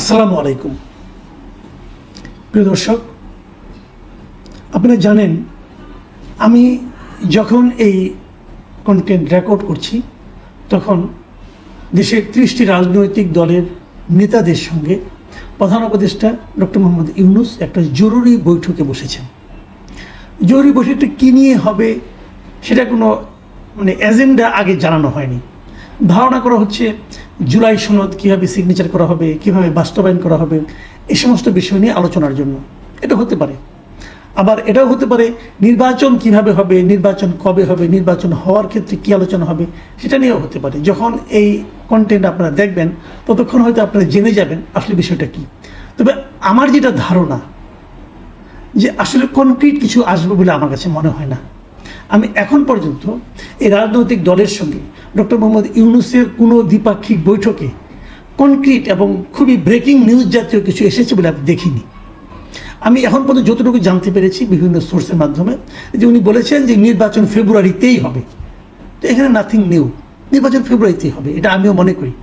আসসালামু আলাইকুম প্রিয় দর্শক, আপনারা জানেন আমি যখন এই কন্টেন্ট রেকর্ড করছি তখন দেশের 30টি রাজনৈতিক দলের নেতাদের সঙ্গে প্রধান উপদেষ্টা ডক্টর মোহাম্মদ ইউনূস একটা জরুরি বৈঠকে বসেছেন। জরুরি বৈঠকটা কী নিয়ে হবে সেটা কোনো এজেন্ডা আগে জানানো হয়নি। ধারণা করা হচ্ছে জুলাই সনদ কীভাবে সিগনেচার করা হবে, কীভাবে বাস্তবায়ন করা হবে, এই সমস্ত বিষয় নিয়ে আলোচনার জন্য। এটা হতে পারে, আবার এটাও হতে পারে নির্বাচন কিভাবে হবে, নির্বাচন কবে হবে, নির্বাচন হওয়ার ক্ষেত্রে কী আলোচনা হবে সেটা নিয়েও হতে পারে। যখন এই কন্টেন্ট আপনারা দেখবেন ততক্ষণ হয়তো আপনারা জেনে যাবেন আসলে বিষয়টা কী। তবে আমার যেটা ধারণা যে আসলে কনক্রিট কিছু আসবে বলে আমার কাছে মনে হয় না। আমি এখন পর্যন্ত এই রাজনৈতিক দলের সঙ্গে ডক্টর মোহাম্মদ ইউনূসের কোনো দ্বিপাক্ষিক বৈঠকে কনক্রিট এবং খুবই ব্রেকিং নিউজ জাতীয় কিছু এসেছে বলে আমি দেখিনি। আমি এখন পর্যন্ত যতটুকু জানতে পেরেছি বিভিন্ন সোর্সের মাধ্যমে যে উনি বলেছেন যে নির্বাচন ফেব্রুয়ারিতেই হবে। তো এখানে নাথিং নিউ, নির্বাচন ফেব্রুয়ারিতেই হবে এটা আমিও মনে করি,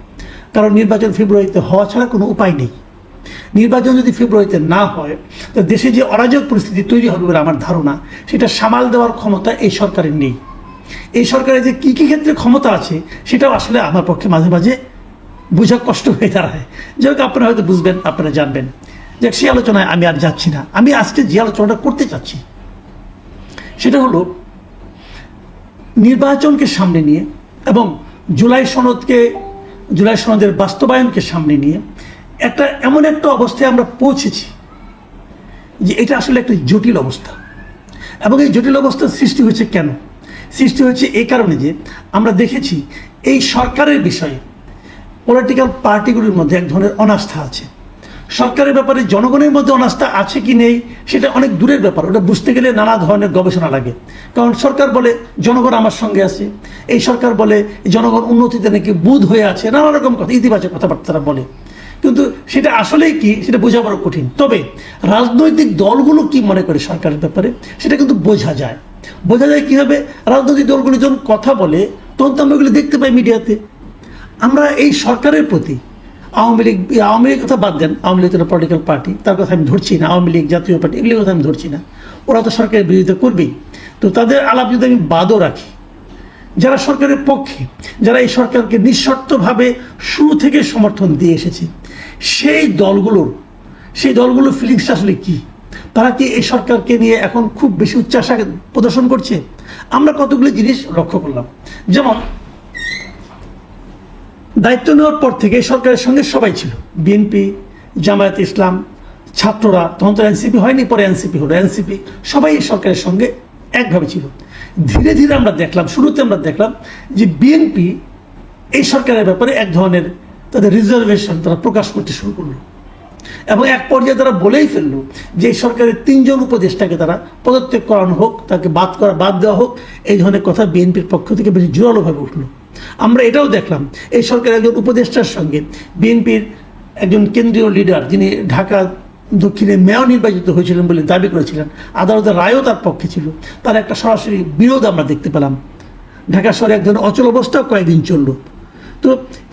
কারণ নির্বাচন ফেব্রুয়ারিতে হওয়া ছাড়া কোনো উপায় নেই। নির্বাচন যদি ফেব্রুয়ারিতে না হয় তো দেশে যে অরাজক পরিস্থিতি তৈরি হবে বলে আমার ধারণা, সেটা সামাল দেওয়ার ক্ষমতা এই সরকারের নেই। এই সরকারের যে কী কী ক্ষেত্রে ক্ষমতা আছে সেটাও আসলে আমার পক্ষে মাঝে মাঝে বোঝা কষ্ট হয়ে দাঁড়ায়। যাই হোক, আপনারা হয়তো বুঝবেন, আপনারা জানবেন। যে সেই আলোচনায় আমি আর যাচ্ছি না। আমি আজকে যে আলোচনাটা করতে চাচ্ছি সেটা হলো নির্বাচনকে সামনে নিয়ে এবং জুলাই সনদের বাস্তবায়নকে সামনে নিয়ে এমন একটা অবস্থায় আমরা পৌঁছেছি যে এটা আসলে একটা জটিল অবস্থা। এবং এই জটিল অবস্থার সৃষ্টি হয়েছে কেন? সৃষ্টি হয়েছে এই কারণে যে আমরা দেখেছি এই সরকারের বিষয়ে পলিটিক্যাল পার্টিগুলির মধ্যে এক ধরনের অনাস্থা আছে। সরকারের ব্যাপারে জনগণের মধ্যে অনাস্থা আছে কি নেই সেটা অনেক দূরের ব্যাপার। ওটা বুঝতে গেলে নানা ধরনের গবেষণা লাগে। কারণ সরকার বলে জনগণ আমার সঙ্গে আছে, এই সরকার বলে জনগণ উন্নতিতে নাকি বুঁদ হয়ে আছে, নানা রকম কথা, ইতিবাচক কথাবার্তা বলে। কিন্তু সেটা আসলেই কি সেটা বোঝা বড় কঠিন। তবে রাজনৈতিক দলগুলো কি মনে করে সরকারের ব্যাপারে সেটা কিন্তু বোঝা যায়। কীভাবে? রাজনৈতিক দলগুলো যখন কথা বলে তখন তো আমরা এগুলো দেখতে পাই মিডিয়াতে। আমরা এই সরকারের প্রতি আওয়ামী লীগ কথা বাদ দেন, আওয়ামী লীগ তো পলিটিক্যাল পার্টি, তার কথা আমি ধরছি না। আওয়ামী লীগ, জাতীয় পার্টি, এগুলোর কথা আমি ধরছি না। ওরা তো সরকারের বিরোধিতা করবেই। তো তাদের আলাপ যদি আমি বাদও রাখি, যারা সরকারের পক্ষে, যারা এই সরকারকে নিঃশর্তভাবে শুরু থেকে সমর্থন দিয়ে এসেছে, সেই দলগুলোর ফিলিংসটা আসলে কী? তারা কি এই সরকারকে নিয়ে এখন খুব বেশি উচ্চাসা প্রদর্শন করছে? আমরা কতগুলো জিনিস লক্ষ্য করলাম। যেমন দায়িত্ব নেওয়ার পর থেকে সরকারের সঙ্গে সবাই ছিল, বিএনপি, জামায়াতে ইসলাম, ছাত্ররা, তখন তো এনসিপি হয়নি, পরে এনসিপি হলো, এনসিপি, সবাই এই সরকারের সঙ্গে একভাবে ছিল। ধীরে ধীরে আমরা দেখলাম, শুরুতে আমরা দেখলাম যে বিএনপি এই সরকারের ব্যাপারে এক ধরনের তাদের রিজার্ভেশন তারা প্রকাশ করতে শুরু করলো। এবং এক পর্যায়ে তারা বলেই ফেললো যে এই সরকারের 3 জন উপদেষ্টাকে তারা পদত্যাগ করানো হোক, তাকে বাদ দেওয়া হোক, এই ধরনের কথা বিএনপির পক্ষ থেকে বেশি জোরালোভাবে উঠলো। আমরা এটাও দেখলাম এই সরকারের একজন উপদেষ্টার সঙ্গে বিএনপির একজন কেন্দ্রীয় লিডার, যিনি ঢাকা দক্ষিণে মেয়র নির্বাচিত হয়েছিলেন বলে দাবি করেছিলেন, আদালতের রায়ও তার পক্ষে ছিল, তার একটা সরাসরি বিরোধ আমরা দেখতে পেলাম। ঢাকা শহরে এক ধরনের অচল অবস্থাও কয়েকদিন চলল। তো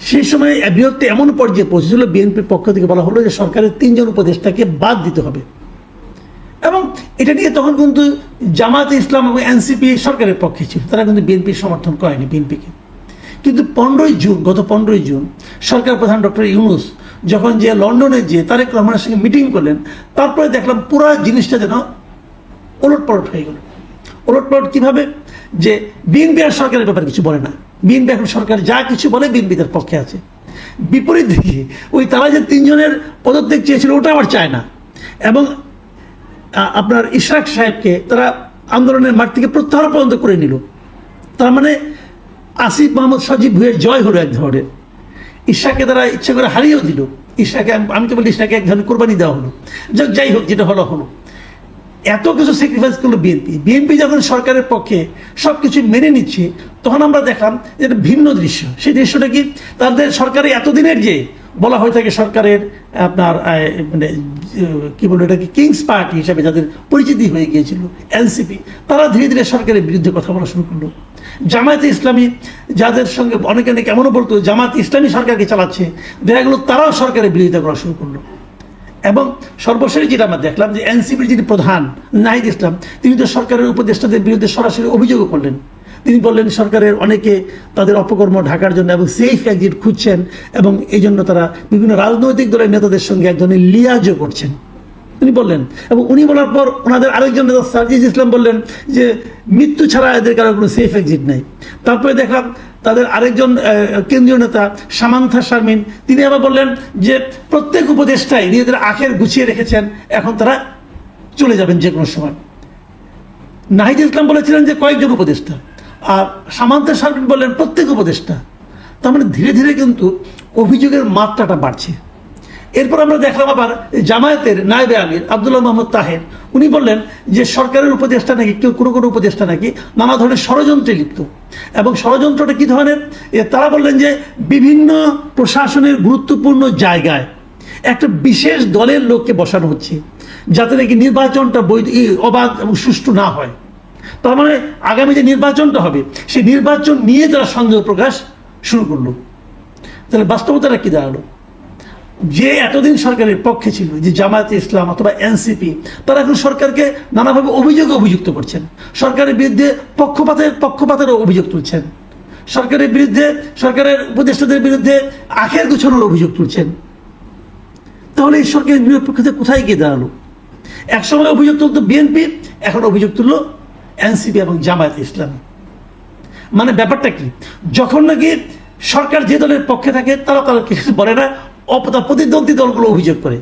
সেই সময় বিরোধটা এমন পর্যায়ে পৌঁছেছিল, বিএনপির পক্ষ থেকে বলা হলো যে সরকারের 3 জন উপদেষ্টাকে বাদ দিতে হবে। এবং এটা নিয়ে তখন কিন্তু জামায়াতে ইসলাম এবং এনসিপি সরকারের পক্ষে ছিল, তারা কিন্তু বিএনপির সমর্থন করেনি বিএনপিকে। কিন্তু গত 15ই জুন সরকার প্রধান ডক্টর ইউনূস যখন যে লন্ডনে যেয়ে তারেক রহমানের সঙ্গে মিটিং করলেন, তারপরে দেখলাম পুরো জিনিসটা যেন ওলটপালট হয়ে গেল। ওলটপালট কীভাবে? যে বিএনপি আর সরকারের ব্যাপারে কিছু বলে না। বিএনপি এখন সরকার যা কিছু বলে বিএনপি তার পক্ষে আছে। বিপরীত দিকে তারা যে 3 জনের পদত্যাগ চেয়েছিল ওটা আবার চায় না। এবং আপনার ইশরাক সাহেবকে তারা আন্দোলনের মাঠ থেকে প্রত্যাহার পর্যন্ত করে নিল। তার মানে আসিফ মোহাম্মদ সজীব ভুঁইয়ের জয় হলো এক ধরনের। ইশরাককে তারা ইচ্ছা করে হারিয়েও দিল। আমি তো বলি ইশরাককে এক ধরনের কোরবানি দেওয়া হলো। যাই হোক, যেটা হলো। এত কিছু স্যাক্রিফাইস করলো বিএনপি যখন সরকারের পক্ষে সব কিছু মেনে নিচ্ছে, তখন আমরা দেখলাম যে একটা ভিন্ন দৃশ্য। সেই দৃশ্যটা কি? তাদের সরকারের এতদিনের যে বলা হয়ে থাকে সরকারের আপনার মানে কি বলবো এটাকে কিংস পার্টি হিসাবে যাদের পরিচিতি হয়ে গিয়েছিল এনসিপি, তারা ধীরে ধীরে সরকারের বিরুদ্ধে কথা বলা শুরু করলো। জামায়াতে ইসলামী যাদের সঙ্গে অনেকে এমনও বলতো জামায়াতে ইসলামী সরকারকে চালাচ্ছে, দেখা গেলো তারাও সরকারের বিরোধিতা করা শুরু করলো। এবং সর্বশেষ যেটা আমরা দেখলাম যে এনসিপির যিনি প্রধান নাহিদ ইসলাম, তিনি তো সরকারের উপদেষ্টাদের বিরুদ্ধে সরাসরি অভিযোগও করলেন। তিনি বললেন সরকারের অনেকে তাদের অপকর্ম ঢাকার জন্য এবং সেফ এক্সিট খুঁজছেন এবং এই জন্য তারা বিভিন্ন রাজনৈতিক দলের নেতাদের সঙ্গে এক ধরনের লিয়াজও করছেন, তিনি বললেন। এবং উনি বলার পর ওনাদের আরেকজন নেতা সার্জিস ইসলাম বললেন যে মৃত্যু ছাড়া এদের কারো কোনো সেফ এক্সিট নেই। তারপরে দেখলাম তাদের আরেকজন কেন্দ্রীয় নেতা সামান্থা শারমিন, তিনি আবার বললেন যে প্রত্যেক উপদেষ্টাই নিজেদের আখের গুছিয়ে রেখেছেন, এখন তারা চলে যাবেন যে কোনো সময়। নাহিদ ইসলাম বলেছিলেন যে কয়েকজন উপদেষ্টা, আর সামান্থা শারমিন বললেন প্রত্যেক উপদেষ্টা। তার মানে ধীরে ধীরে কিন্তু অভিযোগের মাত্রাটা বাড়ছে। এরপর আমরা দেখলাম আবার জামায়াতের নায়েবে আমির আব্দুল্লাহ মোহাম্মদ তাহের, উনি বললেন যে সরকারের উপদেষ্টা নাকি কোনো কোনো উপদেষ্টা নাকি নানা ধরনের ষড়যন্ত্রে লিপ্ত। এবং ষড়যন্ত্রটা কী ধরনের, তারা বললেন যে বিভিন্ন প্রশাসনের গুরুত্বপূর্ণ জায়গায় একটা বিশেষ দলের লোককে বসানো হচ্ছে যাতে নাকি নির্বাচনটা অবাধ এবং সুষ্ঠু না হয়। তার মানে আগামী যে নির্বাচনটা হবে সেই নির্বাচন নিয়ে তারা সন্দেহ প্রকাশ শুরু করলো। তাহলে বাস্তবতাটা কী দাঁড়ালো, যে এতদিন সরকারের পক্ষে ছিল যে জামায়াতে ইসলাম অথবা এনসিপি, তারা এখন সরকারকে নানাভাবে অভিযুক্ত করছেন, সরকারের বিরুদ্ধে পক্ষপাতেরও অভিযোগ তুলছেন, সরকারের বিরুদ্ধে সরকারের উপদেষ্টাদের বিরুদ্ধে আখের গুছানোর অভিযোগ তুলছেন। তাহলে এই সরকারের নিরপেক্ষতা কোথায় গিয়ে দাঁড়ালো? একসময় অভিযোগ তুলতো বিএনপি, এখন অভিযোগ তুললো এনসিপি এবং জামায়াতে ইসলামী। মানে ব্যাপারটা কি, যখন নাকি সরকার যে দলের পক্ষে থাকে তারা কিছু বলে না, প্রতিদ্বন্দ্বী দলগুলো অভিযোগ করে।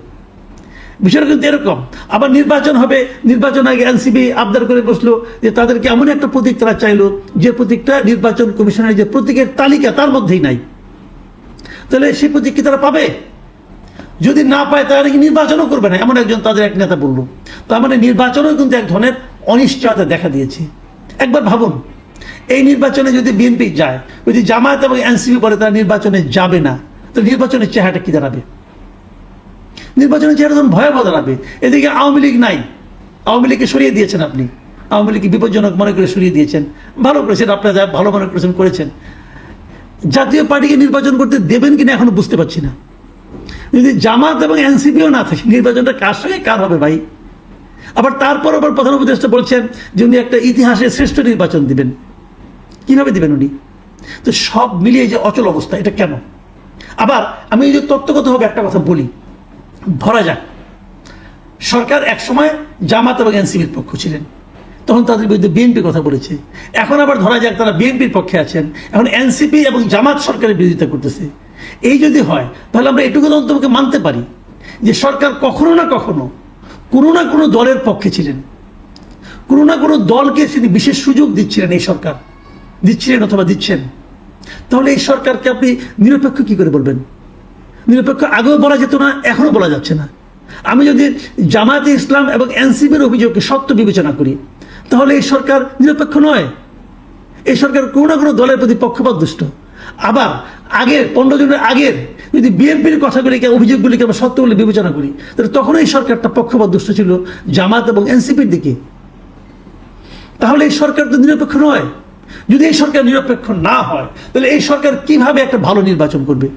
বিষয়টা কিন্তু এরকম। আবার নির্বাচন হবে, নির্বাচন আগে এনসিপি আবদার করে বসলো যে তাদেরকে এমন একটা প্রতীক তারা চাইলো যে প্রতীকটা নির্বাচন কমিশনের যে প্রতীকের তালিকা তার মধ্যেই নাই। তাহলে সেই প্রতীক কি তারা পাবে? যদি না পায় তারা নাকি নির্বাচনও করবে না, এমন একজন তাদের এক নেতা বললো। তার মানে নির্বাচনেও কিন্তু এক ধরনের অনিশ্চয়তা দেখা দিয়েছে। একবার ভাবুন, এই নির্বাচনে যদি বিএনপি যায়, যদি জামায়াত এবং এনসিপি বলে তারা নির্বাচনে যাবে না, তো নির্বাচনের চেহারাটা কি দাঁড়াবে? নির্বাচনের চেহারা তখন ভয়াবহ দাঁড়াবে। এদিকে আওয়ামী লীগ নাই, আওয়ামী লীগকে সরিয়ে দিয়েছেন আপনি, আওয়ামী লীগকে বিপজ্জনক মনে করে সরিয়ে দিয়েছেন, ভালো করেছেন, আপনারা যা ভালো মনে করেছেন। জাতীয় পার্টিকে নির্বাচন করতে দেবেন কিনা এখনো বুঝতে পারছি না। যদি জামাত এবং এনসিপিও না থাকে, নির্বাচনটা কার সঙ্গে কার হবে ভাই? আবার তারপর আবার প্রধান উপদেষ্টা বলছেন যে উনি একটা ইতিহাসের শ্রেষ্ঠ নির্বাচন দিবেন। কিভাবে দিবেন উনি? তো সব মিলিয়ে যে অচল অবস্থা, এটা কেন? আবার আমি এই যে তত্ত্বগতভাবে একটা কথা বলি, ধরা যাক সরকার একসময় জামাত এবং এনসিপির পক্ষ ছিলেন, তখন তাদের বিরুদ্ধে বিএনপি কথা বলেছে। এখন আবার ধরা যাক তারা বিএনপির পক্ষে আছেন, এখন এনসিপি এবং জামাত সরকারের বিরোধিতা করতেছে। এই যদি হয় তাহলে আমরা এটুকু অন্ততপক্ষে মানতে পারি যে সরকার কখনো না কখনো কোনো না কোনো দলের পক্ষে ছিলেন, কোনো না কোনো দলকে তিনি বিশেষ সুযোগ দিচ্ছিলেন, এই সরকার দিচ্ছিলেন অথবা দিচ্ছেন। তাহলে এই সরকারকে আপনি নিরপেক্ষ কি করে বলবেন? নিরপেক্ষ আগেও বলা যেত না, এখনো বলা যাচ্ছে না। আমি যদি জামায়াতে ইসলাম এবং এনসিপির অভিযোগকে সত্য বিবেচনা করি, তাহলে এই সরকার নিরপেক্ষ নয়, এই সরকার কোনো না কোনো দলের প্রতি পক্ষপাত দুষ্ট। আবার আগের 15 জনের আগের যদি বিএনপির কথাগুলিকে অভিযোগগুলিকে আমরা সত্য বলে বিবেচনা করি, তাহলে তখন এই সরকারটা পক্ষপাত দুষ্ট ছিল জামাত এবং এনসিপির দিকে। তাহলে এই সরকার তো নিরপেক্ষ নয়। যদি এই সরকার নিরপেক্ষ না হয়, তাহলে এই সরকার কিভাবে একটা ভালো নির্বাচন করবে?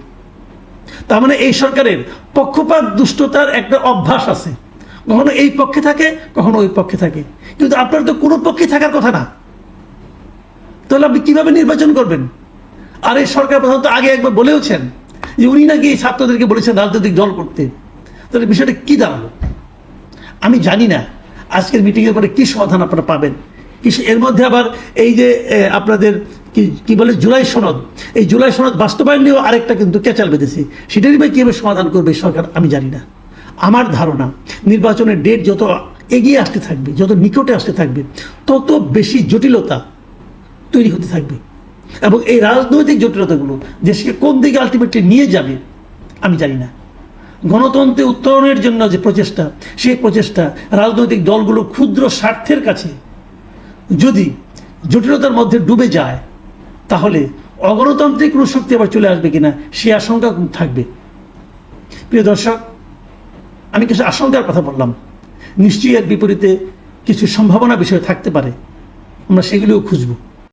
তার মানে এই সরকারের পক্ষপাত দুষ্টতার একটা অভ্যাস আছে, কখনো এই পক্ষে থাকে, কখনো ওই পক্ষে থাকে। কিন্তু আপনার তো কোনো পক্ষে থাকার কথা না, তাহলে আপনি কিভাবে নির্বাচন করবেন? আর এই সরকার প্রধানত আগে একবার বলেওছেন যে উনি নাকি এই ছাত্রদেরকে বলেছেন রাজনৈতিক দল করতে। তাহলে বিষয়টা কি দাঁড়ালো? আমি জানি না আজকের মিটিংয়ের পরে কি সমাধান আপনারা পাবেন। এর মধ্যে আবার এই যে আপনাদের কি বলে জুলাই সনদ, এই জুলাই সনদ বাস্তবায়ন নিয়েও আরেকটা কিন্তু ক্যাচাল বেঁধেছে। সেটারই বা কীভাবে সমাধান করবে সরকার আমি জানি না। আমার ধারণা নির্বাচনের ডেট যত এগিয়ে আসতে থাকবে, যত নিকটে আসতে থাকবে, তত বেশি জটিলতা তৈরি হতে থাকবে। এবং এই রাজনৈতিক জটিলতাগুলো দেশকে কোন দিকে আলটিমেটলি নিয়ে যাবে আমি জানি না। গণতন্ত্রে উত্তরণের জন্য যে প্রচেষ্টা, সেই প্রচেষ্টা রাজনৈতিক দলগুলো ক্ষুদ্র স্বার্থের কাছে যদি জটিলতার মধ্যে ডুবে যায়, তাহলে অগণতান্ত্রিক কোনো শক্তি আবার চলে আসবে কিনা সে আশঙ্কা থাকবে। প্রিয় দর্শক, আমি কিছু আশঙ্কার কথা বললাম, নিশ্চয়ই এর বিপরীতে কিছু সম্ভাবনা বিষয় থাকতে পারে, আমরা সেগুলিও খুঁজব।